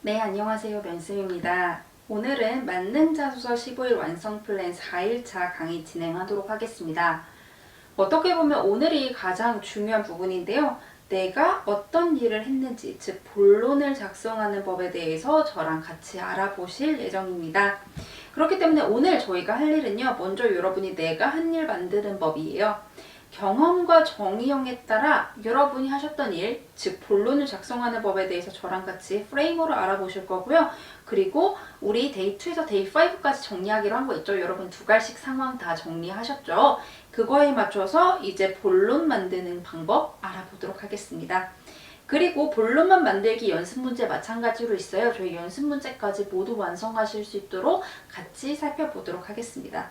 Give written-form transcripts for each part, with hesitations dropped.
네, 안녕하세요. 면쌤입니다. 오늘은 만능자소서 15일 완성 플랜 4일차 강의 진행하도록 하겠습니다. 어떻게 보면 오늘이 가장 중요한 부분인데요. 내가 어떤 일을 했는지, 즉 본론을 작성하는 법에 대해서 저랑 같이 알아보실 예정입니다. 그렇기 때문에 오늘 저희가 할 일은요. 먼저 여러분이 내가 한 일 만드는 법이에요. 경험과 정의형에 따라 여러분이 하셨던 일, 즉 본론을 작성하는 법에 대해서 저랑 같이 프레임으로 알아보실 거고요. 그리고 우리 데이 2에서 데이 5까지 정리하기로 한 거 있죠? 여러분 두 갈씩 상황 다 정리하셨죠? 그거에 맞춰서 이제 본론 만드는 방법 알아보도록 하겠습니다. 그리고 본론만 만들기 연습 문제 마찬가지로 있어요. 저희 연습 문제까지 모두 완성하실 수 있도록 같이 살펴보도록 하겠습니다.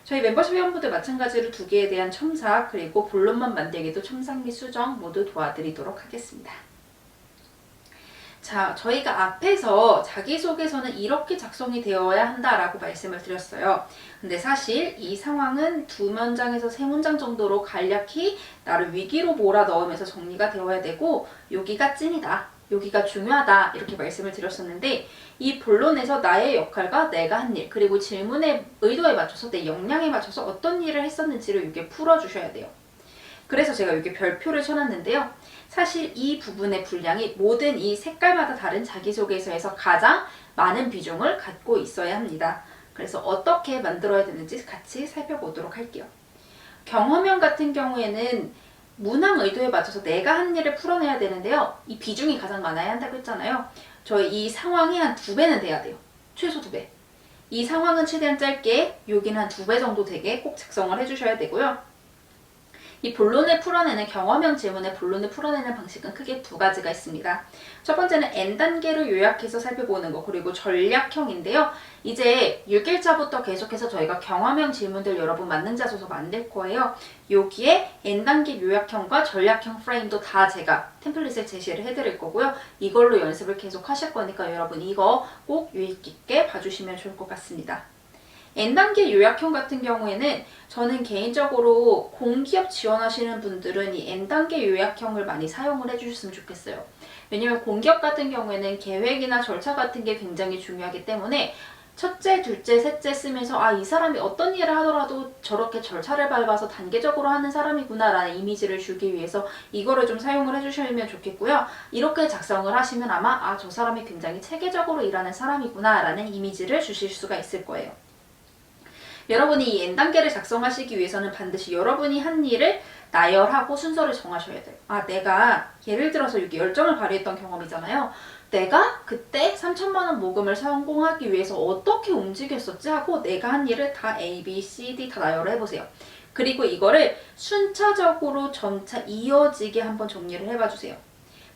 저희 멤버십 회원분들 마찬가지로 두 개에 대한 첨삭 그리고 본론만 만들기도 첨삭 및 수정 모두 도와드리도록 하겠습니다. 자, 저희가 앞에서 자기소개서는 이렇게 작성이 되어야 한다라고 말씀을 드렸어요. 근데 사실 이 상황은 2문장에서 3문장 정도로 간략히 나를 위기로 몰아넣으면서 정리가 되어야 되고 여기가 찐이다. 여기가 중요하다 이렇게 말씀을 드렸었는데 이 본론에서 나의 역할과 내가 한 일 그리고 질문의 의도에 맞춰서 내 역량에 맞춰서 어떤 일을 했었는지를 이렇게 풀어주셔야 돼요. 그래서 제가 여기 별표를 쳐놨는데요. 사실 이 부분의 분량이 모든 이 색깔마다 다른 자기소개서에서 가장 많은 비중을 갖고 있어야 합니다. 그래서 어떻게 만들어야 되는지 같이 살펴보도록 할게요. 경험형 같은 경우에는 문항 의도에 맞춰서 내가 한 일을 풀어내야 되는데요. 이 비중이 가장 많아야 한다고 했잖아요. 저희 이 상황이 한 2배는 돼야 돼요. 최소 2배. 이 상황은 최대한 짧게, 여기는 한 2배 정도 되게 꼭 작성을 해주셔야 되고요. 이 본론을 풀어내는 경험형 질문의 본론을 풀어내는 방식은 크게 2가지가 있습니다. 첫 번째는 N단계로 요약해서 살펴보는 거 그리고 전략형인데요. 이제 6일차부터 계속해서 저희가 경험형 질문들 여러분 만능자소서 만들 거예요. 여기에 N단계 요약형과 전략형 프레임도 다 제가 템플릿을 제시를 해드릴 거고요. 이걸로 연습을 계속 하실 거니까 여러분 이거 꼭 유의 깊게 봐주시면 좋을 것 같습니다. N단계 요약형 같은 경우에는 저는 개인적으로 공기업 지원하시는 분들은 이 N단계 요약형을 많이 사용을 해주셨으면 좋겠어요. 왜냐면 공기업 같은 경우에는 계획이나 절차 같은 게 굉장히 중요하기 때문에 첫째, 둘째, 셋째 쓰면서 이 사람이 어떤 일을 하더라도 저렇게 절차를 밟아서 단계적으로 하는 사람이구나 라는 이미지를 주기 위해서 이거를 좀 사용을 해주시면 좋겠고요. 이렇게 작성을 하시면 아마 저 사람이 굉장히 체계적으로 일하는 사람이구나 라는 이미지를 주실 수가 있을 거예요. 여러분이 이 N단계를 작성하시기 위해서는 반드시 여러분이 한 일을 나열하고 순서를 정하셔야 돼요. 내가 예를 들어서 여기 열정을 발휘했던 경험이잖아요. 내가 그때 3천만 원 모금을 성공하기 위해서 어떻게 움직였었지 하고 내가 한 일을 다 A, B, C, D 다 나열을 해보세요. 그리고 이거를 순차적으로 점차 이어지게 한번 정리를 해봐주세요.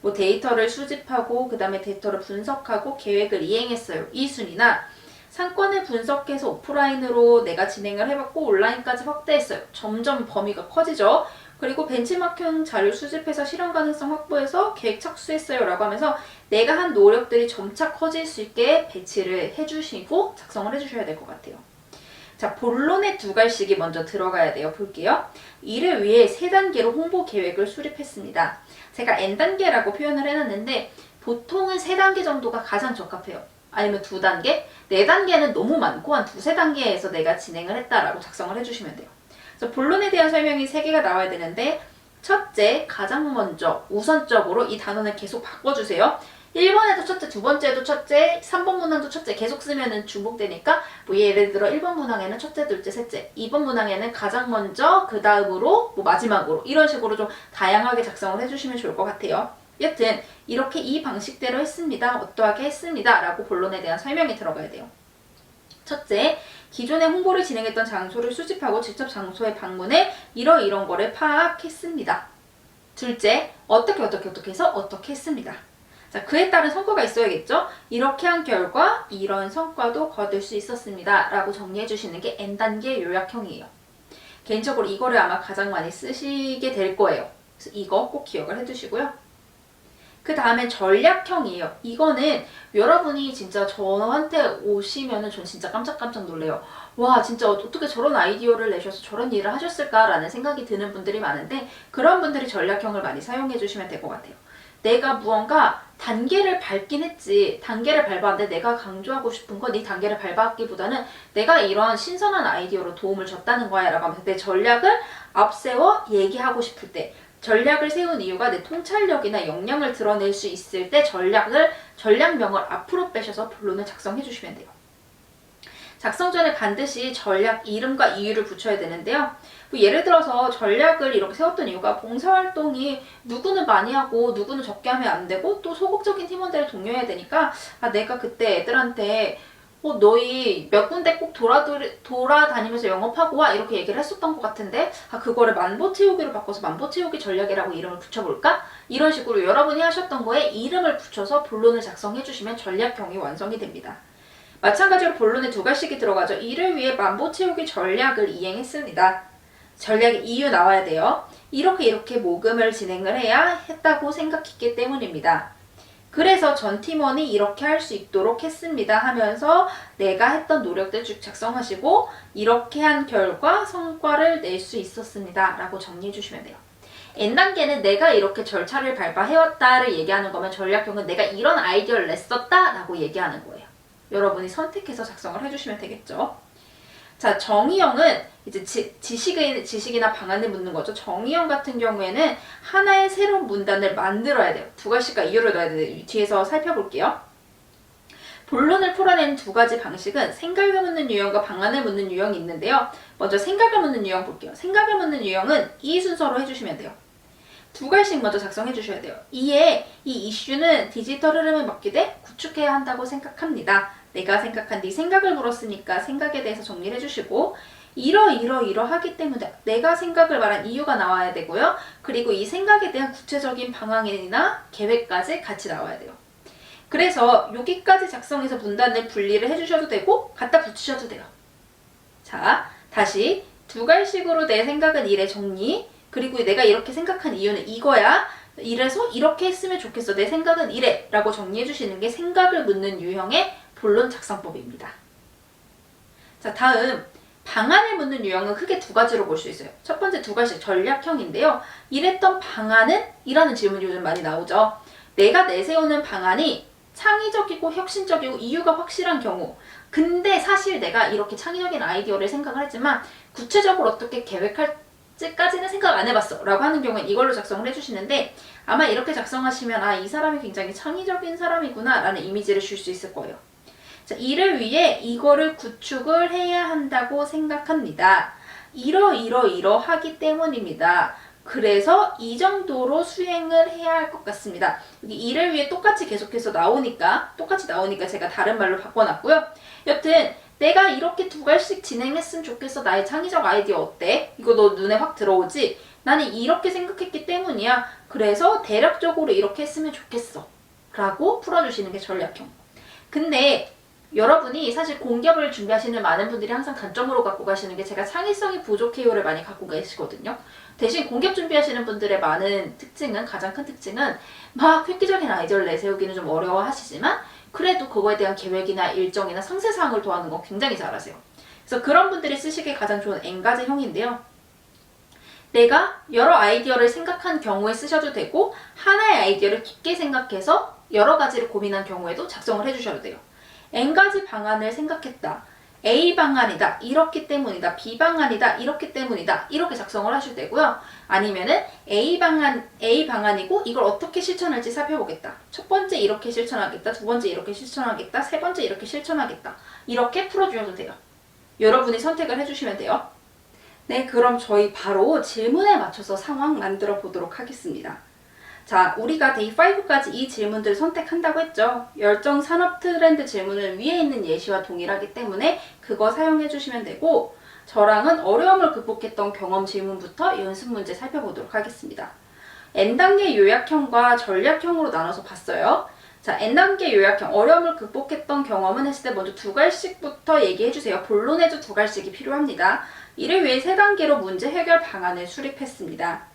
뭐 데이터를 수집하고 그 다음에 데이터를 분석하고 계획을 이행했어요. 이 순위나 상권을 분석해서 오프라인으로 내가 진행을 해봤고 온라인까지 확대했어요. 점점 범위가 커지죠. 그리고 벤치마킹 자료 수집해서 실현 가능성 확보해서 계획 착수했어요 라고 하면서 내가 한 노력들이 점차 커질 수 있게 배치를 해주시고 작성을 해주셔야 될 것 같아요. 자, 본론의 2갈씩이 먼저 들어가야 돼요. 볼게요. 이를 위해 3단계로 홍보 계획을 수립했습니다. 제가 N단계라고 표현을 해놨는데 보통은 3단계 정도가 가장 적합해요. 아니면 2단계? 4단계는 너무 많고 한 2~3단계에서 내가 진행을 했다라고 작성을 해주시면 돼요. 그래서 본론에 대한 설명이 3개가 나와야 되는데 첫째, 가장 먼저, 우선적으로 이 단원을 계속 바꿔주세요. 1번에도 첫째, 2번째도 첫째, 3번 문항도 첫째 계속 쓰면은 중복되니까 뭐 예를 들어 1번 문항에는 첫째, 둘째, 셋째 2번 문항에는 가장 먼저, 그 다음으로, 뭐 마지막으로 이런 식으로 좀 다양하게 작성을 해주시면 좋을 것 같아요. 여튼 이렇게 이 방식대로 했습니다. 어떠하게 했습니다. 라고 본론에 대한 설명이 들어가야 돼요. 첫째, 기존에 홍보를 진행했던 장소를 수집하고 직접 장소에 방문해 이런 거를 파악했습니다. 둘째, 어떻게 해서 어떻게 했습니다. 자, 그에 따른 성과가 있어야겠죠? 이렇게 한 결과 이런 성과도 거둘 수 있었습니다. 라고 정리해 주시는 게 N단계 요약형이에요. 개인적으로 이거를 아마 가장 많이 쓰시게 될 거예요. 그래서 이거 꼭 기억을 해두시고요. 그 다음엔 전략형이에요. 이거는 여러분이 진짜 저한테 오시면은 전 진짜 깜짝깜짝 놀래요. 와, 진짜 어떻게 저런 아이디어를 내셔서 저런 일을 하셨을까라는 생각이 드는 분들이 많은데 그런 분들이 전략형을 많이 사용해 주시면 될 것 같아요. 내가 무언가 단계를 밟긴 했지. 단계를 밟았는데 내가 강조하고 싶은 건 이 단계를 밟았기보다는 내가 이런 신선한 아이디어로 도움을 줬다는 거야 라고 하면서 내 전략을 앞세워 얘기하고 싶을 때, 전략을 세운 이유가 내 통찰력이나 역량을 드러낼 수 있을 때 전략명을 앞으로 빼셔서 본론을 작성해 주시면 돼요. 작성 전에 반드시 전략 이름과 이유를 붙여야 되는데요. 뭐 예를 들어서 전략을 이렇게 세웠던 이유가 봉사활동이 누구는 많이 하고 누구는 적게 하면 안 되고 또 소극적인 팀원들을 독려해야 되니까 내가 그때 애들한테 너희 몇 군데 꼭 돌아다니면서 영업하고 와 이렇게 얘기를 했었던 것 같은데 그거를 만보 채우기로 바꿔서 만보 채우기 전략이라고 이름을 붙여볼까? 이런 식으로 여러분이 하셨던 거에 이름을 붙여서 본론을 작성해 주시면 전략형이 완성이 됩니다. 마찬가지로 본론에 두 가지씩이 들어가죠. 이를 위해 만보 채우기 전략을 이행했습니다. 전략의 이유 나와야 돼요. 이렇게 모금을 진행을 해야 했다고 생각했기 때문입니다. 그래서 전 팀원이 이렇게 할 수 있도록 했습니다 하면서 내가 했던 노력들 쭉 작성하시고 이렇게 한 결과 성과를 낼 수 있었습니다 라고 정리해 주시면 돼요. N단계는 내가 이렇게 절차를 밟아해왔다를 얘기하는 거면 전략형은 내가 이런 아이디어를 냈었다 라고 얘기하는 거예요. 여러분이 선택해서 작성을 해주시면 되겠죠. 자, 정의형은 이제 지식이나 방안을 묻는 거죠. 정의형 같은 경우에는 하나의 새로운 문단을 만들어야 돼요. 두 가지가 이유를 넣어야 돼요. 뒤에서 살펴볼게요. 본론을 풀어내는 두 가지 방식은 생각을 묻는 유형과 방안을 묻는 유형이 있는데요. 먼저 생각을 묻는 유형 볼게요. 생각을 묻는 유형은 이 순서로 해주시면 돼요. 두 가지씩 먼저 작성해 주셔야 돼요. 이에 이 이슈는 디지털 흐름에 맡기되 구축해야 한다고 생각합니다. 내가 생각한 네 생각을 물었으니까 생각에 대해서 정리를 해주시고 이러하기 때문에 내가 생각을 말한 이유가 나와야 되고요. 그리고 이 생각에 대한 구체적인 방향이나 계획까지 같이 나와야 돼요. 그래서 여기까지 작성해서 문단을 분리를 해주셔도 되고 갖다 붙이셔도 돼요. 자, 다시 두 가지식으로 내 생각은 이래 정리, 그리고 내가 이렇게 생각한 이유는 이거야. 이래서 이렇게 했으면 좋겠어. 내 생각은 이래 라고 정리해 주시는 게 생각을 묻는 유형의 본론 작성법입니다. 자, 다음 방안을 묻는 유형은 크게 두 가지로 볼 수 있어요. 첫 번째 두 가지 전략형인데요. 이랬던 방안은? 이라는 질문이 요즘 많이 나오죠. 내가 내세우는 방안이 창의적이고 혁신적이고 이유가 확실한 경우, 근데 사실 내가 이렇게 창의적인 아이디어를 생각을 했지만 구체적으로 어떻게 계획할지까지는 생각 안 해봤어 라고 하는 경우엔 이걸로 작성을 해주시는데, 아마 이렇게 작성하시면 이 사람이 굉장히 창의적인 사람이구나 라는 이미지를 줄 수 있을 거예요. 자, 이를 위해 이거를 구축을 해야 한다고 생각합니다. 이러하기 때문입니다. 그래서 이 정도로 수행을 해야 할 것 같습니다. 여기 이를 위해 똑같이 나오니까 제가 다른 말로 바꿔놨고요. 여튼 내가 이렇게 두 가지씩 진행했으면 좋겠어. 나의 창의적 아이디어 어때? 이거 너 눈에 확 들어오지? 나는 이렇게 생각했기 때문이야. 그래서 대략적으로 이렇게 했으면 좋겠어 라고 풀어주시는 게 전략형. 근데 여러분이 사실 공기업을 준비하시는 많은 분들이 항상 단점으로 갖고 가시는 게 제가 창의성이 부족해요를 많이 갖고 계시거든요. 대신 공기업 준비하시는 분들의 가장 큰 특징은 막 획기적인 아이디어를 내세우기는 좀 어려워하시지만 그래도 그거에 대한 계획이나 일정이나 상세사항을 도하는 거 굉장히 잘하세요. 그래서 그런 분들이 쓰시기에 가장 좋은 N가지형인데요. 내가 여러 아이디어를 생각한 경우에 쓰셔도 되고 하나의 아이디어를 깊게 생각해서 여러 가지를 고민한 경우에도 작성을 해주셔도 돼요. N가지 방안을 생각했다. A 방안이다. 이렇기 때문이다. B 방안이다. 이렇기 때문이다. 이렇게 작성을 하셔도 되고요. 아니면은 A 방안이고 이걸 어떻게 실천할지 살펴보겠다. 첫 번째 이렇게 실천하겠다. 두 번째 이렇게 실천하겠다. 세 번째 이렇게 실천하겠다. 이렇게 풀어주셔도 돼요. 여러분이 선택을 해주시면 돼요. 네, 그럼 저희 바로 질문에 맞춰서 상황 만들어 보도록 하겠습니다. 자, 우리가 데이 5까지 이 질문들을 선택한다고 했죠. 열정 산업 트렌드 질문은 위에 있는 예시와 동일하기 때문에 그거 사용해 주시면 되고, 저랑은 어려움을 극복했던 경험 질문부터 연습 문제 살펴보도록 하겠습니다. N단계 요약형과 전략형으로 나눠서 봤어요. 자, N단계 요약형, 어려움을 극복했던 경험은 했을 때 먼저 두 갈씩부터 얘기해 주세요. 본론에도 두 갈씩이 필요합니다. 이를 위해 세 단계로 문제 해결 방안을 수립했습니다.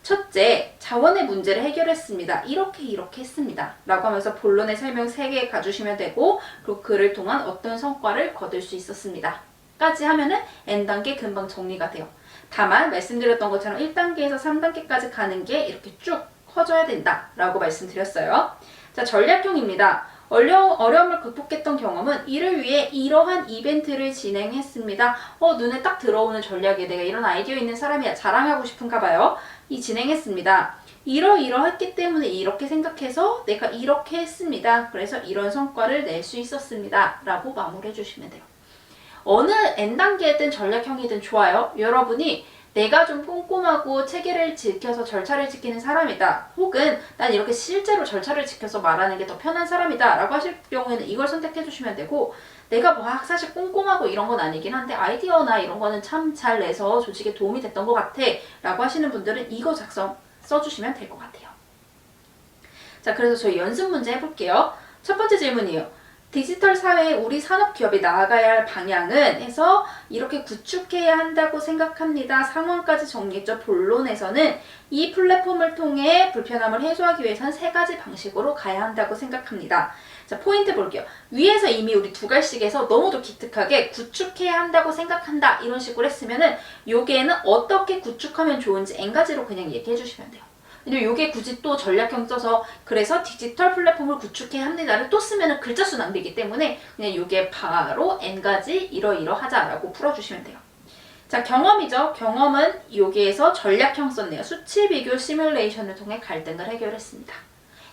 첫째, 자원의 문제를 해결했습니다. 이렇게 했습니다. 라고 하면서 본론의 설명 3개 가주시면 되고, 그리고 그를 통한 어떤 성과를 거둘 수 있었습니다. 까지 하면은 N단계 금방 정리가 돼요. 다만 말씀드렸던 것처럼 1단계에서 3단계까지 가는 게 이렇게 쭉 커져야 된다 라고 말씀드렸어요. 자, 전략형입니다. 어려움을 극복했던 경험은 이를 위해 이러한 이벤트를 진행했습니다. 눈에 딱 들어오는 전략에 내가 이런 아이디어 있는 사람이야. 자랑하고 싶은가 봐요. 진행했습니다. 이러했기 때문에 이렇게 생각해서 내가 이렇게 했습니다. 그래서 이런 성과를 낼 수 있었습니다. 라고 마무리해 주시면 돼요. 어느 N단계든 전략형이든 좋아요. 여러분이 내가 좀 꼼꼼하고 체계를 지켜서 절차를 지키는 사람이다. 혹은 난 이렇게 실제로 절차를 지켜서 말하는 게 더 편한 사람이다. 라고 하실 경우에는 이걸 선택해 주시면 되고, 내가 사실 꼼꼼하고 이런 건 아니긴 한데 아이디어나 이런 거는 참 잘 내서 조직에 도움이 됐던 것 같아. 라고 하시는 분들은 이거 써주시면 될 것 같아요. 자, 그래서 저희 연습 문제 해볼게요. 첫 번째 질문이에요. 디지털 사회에 우리 산업기업이 나아가야 할 방향은 해서 이렇게 구축해야 한다고 생각합니다. 상황까지 정리했죠. 본론에서는 이 플랫폼을 통해 불편함을 해소하기 위해서는 3가지 방식으로 가야 한다고 생각합니다. 자, 포인트 볼게요. 위에서 이미 우리 두 갈씩에서 너무도 기특하게 구축해야 한다고 생각한다 이런 식으로 했으면은 여기에는 어떻게 구축하면 좋은지 N가지로 그냥 얘기해 주시면 돼요. 근데 요게 굳이 또 전략형 써서 그래서 디지털 플랫폼을 구축해야 합니다를 또 쓰면은 글자 수 낭비이기 때문에 그냥 요게 바로 N가지 이러이러하자라고 풀어주시면 돼요. 자, 경험이죠. 경험은 여기에서 전략형 썼네요. 수치 비교 시뮬레이션을 통해 갈등을 해결했습니다.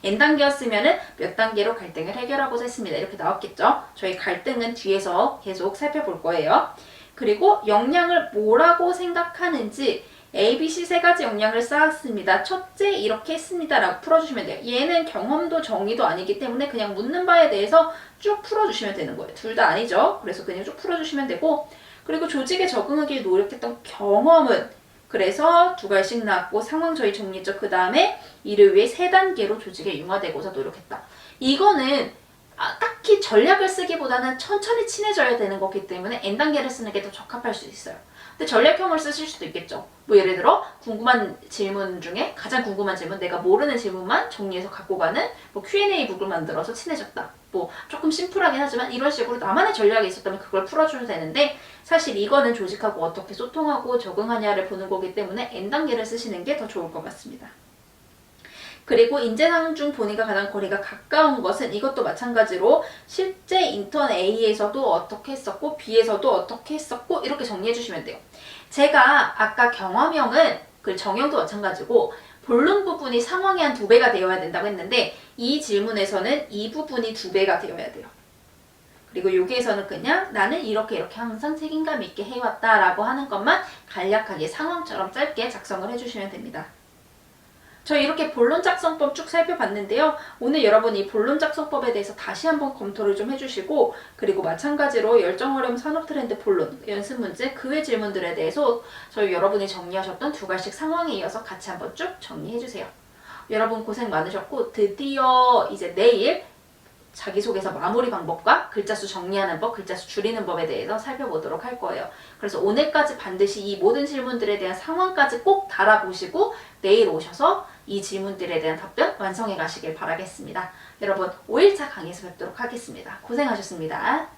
N단계였으면은 몇 단계로 갈등을 해결하고자 했습니다. 이렇게 나왔겠죠. 저희 갈등은 뒤에서 계속 살펴볼 거예요. 그리고 역량을 뭐라고 생각하는지 A, B, C 3가지 역량을 쌓았습니다. 첫째 이렇게 했습니다. 라고 풀어주시면 돼요. 얘는 경험도 정의도 아니기 때문에 그냥 묻는 바에 대해서 쭉 풀어주시면 되는 거예요. 둘 다 아니죠. 그래서 그냥 쭉 풀어주시면 되고, 그리고 조직에 적응하기 위해 노력했던 경험은 그래서 2갈씩 나왔고 상황 저희 정리했죠. 그 다음에 이를 위해 3단계로 조직에 융화되고자 노력했다. 이거는 딱히 전략을 쓰기보다는 천천히 친해져야 되는 거기 때문에 N단계를 쓰는 게 더 적합할 수 있어요. 근데 전략형을 쓰실 수도 있겠죠. 뭐 예를 들어 궁금한 질문 중에 가장 궁금한 질문, 내가 모르는 질문만 정리해서 갖고 가는 뭐 Q&A 북을 만들어서 친해졌다. 뭐 조금 심플하긴 하지만 이런 식으로 나만의 전략이 있었다면 그걸 풀어줘도 되는데, 사실 이거는 조직하고 어떻게 소통하고 적응하냐를 보는 거기 때문에 N단계를 쓰시는 게 더 좋을 것 같습니다. 그리고 인재상황 중 본인과 가장 거리가 가까운 것은 이것도 마찬가지로 실제 인턴 A에서도 어떻게 했었고 B에서도 어떻게 했었고 이렇게 정리해 주시면 돼요. 제가 아까 경험형은 그 정형도 마찬가지고 본론 부분이 상황의 한 2배가 되어야 된다고 했는데 이 질문에서는 이 부분이 2배가 되어야 돼요. 그리고 여기에서는 그냥 나는 이렇게 항상 책임감 있게 해왔다 라고 하는 것만 간략하게 상황처럼 짧게 작성을 해주시면 됩니다. 저희 이렇게 본론 작성법 쭉 살펴봤는데요. 오늘 여러분 이 본론 작성법에 대해서 다시 한번 검토를 좀 해주시고, 그리고 마찬가지로 열정 어려움 산업 트렌드 본론, 연습 문제, 그 외 질문들에 대해서 저희 여러분이 정리하셨던 2갈씩 상황에 이어서 같이 한번 쭉 정리해주세요. 여러분 고생 많으셨고 드디어 이제 내일 자기소개서 마무리 방법과 글자수 정리하는 법, 글자수 줄이는 법에 대해서 살펴보도록 할 거예요. 그래서 오늘까지 반드시 이 모든 질문들에 대한 상황까지 꼭 달아보시고 내일 오셔서 이 질문들에 대한 답변 완성해 가시길 바라겠습니다. 여러분 5일차 강의에서 뵙도록 하겠습니다. 고생하셨습니다.